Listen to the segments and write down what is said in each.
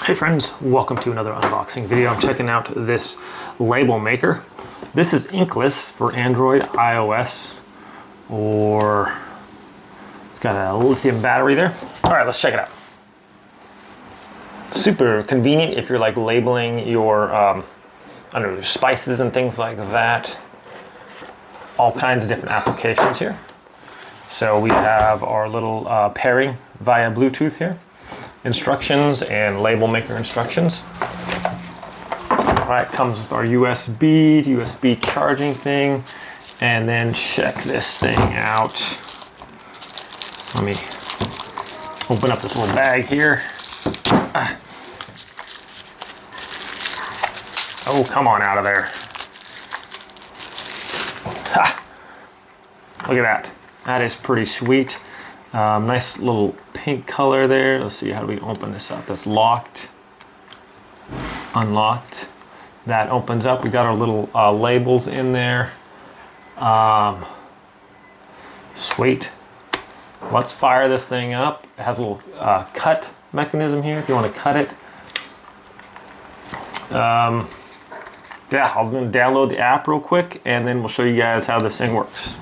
Hey friends, welcome to another unboxing video. I'm checking out this label maker. This is inkless for Android, iOS, or it's got a lithium battery there. All right, let's check it out. Super convenient if you're like labeling your, I don't know, your spices and things like that. All kinds of different applications here. So we have our little pairing via Bluetooth here. Instructions and label maker instructions. All right, comes with our USB charging thing, and then check this thing out. Let me open up this little bag here. Oh, come on out of there. Ha! Look at that. That is pretty sweet. Nice little pink color there. Let's see, how do we open this up? That's locked, unlocked. That opens up. We got our little labels in there. Sweet. Let's fire this thing up. It has a little cut mechanism here if you want to cut it. Yeah, I'm going to download the app real quick and then we'll show you guys how this thing works.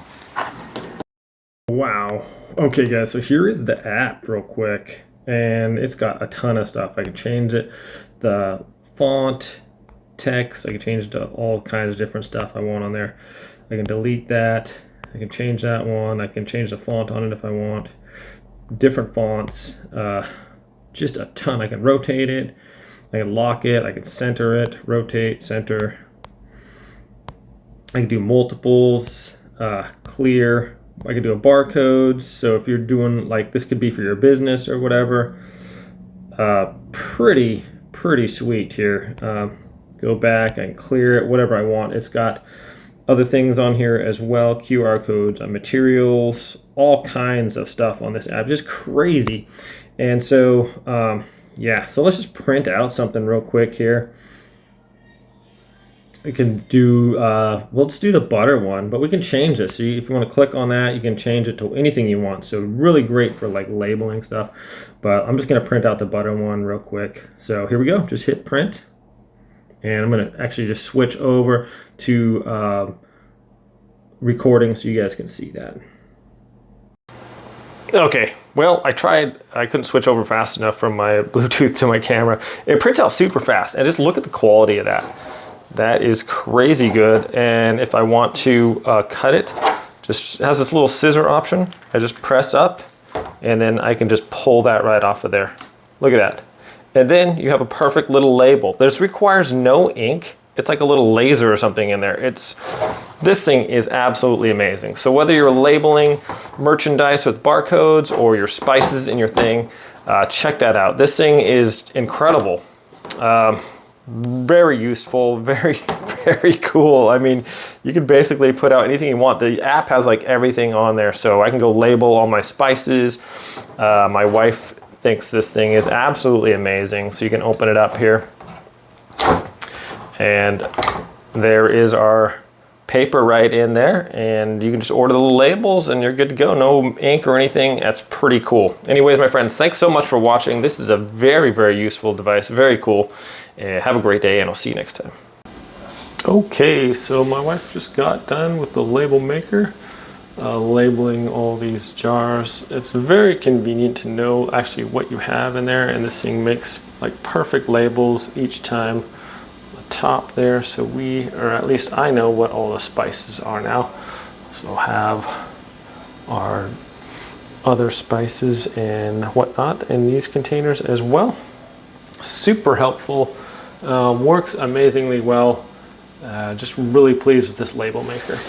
Wow. Okay guys, so here is the app real quick, and it's got a ton of stuff. I can change it, the font, text, I can change it to all kinds of different stuff I want on there. I can delete that, I can change that one, I can change the font on it if I want, different fonts, just a ton. I can rotate it, I can lock it, I can center it, rotate, center. I can do multiples, clear. I could do a barcode, so if you're doing like this, could be for your business or whatever. Pretty sweet here. Go back and clear it, whatever I want. It's got other things on here as well, QR codes on materials, all kinds of stuff on this app, just crazy. And so yeah, so let's just print out something real quick here. We can do, well, let's do the butter one, but we can change this. So if you want to click on that, you can change it to anything you want. So really great for like labeling stuff, but I'm just going to print out the butter one real quick. So here we go. Just hit print, and I'm going to actually just switch over to recording so you guys can see that. Okay, well, I couldn't switch over fast enough from my Bluetooth to my camera. It prints out super fast, and just look at the quality of that. That is crazy good. And if I want to cut it, just has this little scissor option. I just press up and then I can just pull that right off of there. Look at that. And then you have a perfect little label. This requires no ink. It's like a little laser or something in there. This thing is absolutely amazing. So whether you're labeling merchandise with barcodes or your spices in your thing, check that out. This thing is incredible. Very useful, very cool. I mean, you can basically put out anything you want. The app has like everything on there, so I can go label all my spices. My wife thinks this thing is absolutely amazing. So you can open it up here, and there is our paper right in there, and you can just order the little labels and you're good to go. No ink or anything. That's pretty cool. Anyways, my friends, thanks so much for watching. This is a very useful device, very cool. Have a great day, and I'll see you next time. Okay, so my wife just got done with the label maker, labeling all these jars. It's very convenient to know actually what you have in there, and this thing makes like perfect labels each time. Top there, so or at least I know what all the spices are now. So we'll have our other spices and whatnot in these containers as well. Super helpful, works amazingly well. Just really pleased with this label maker.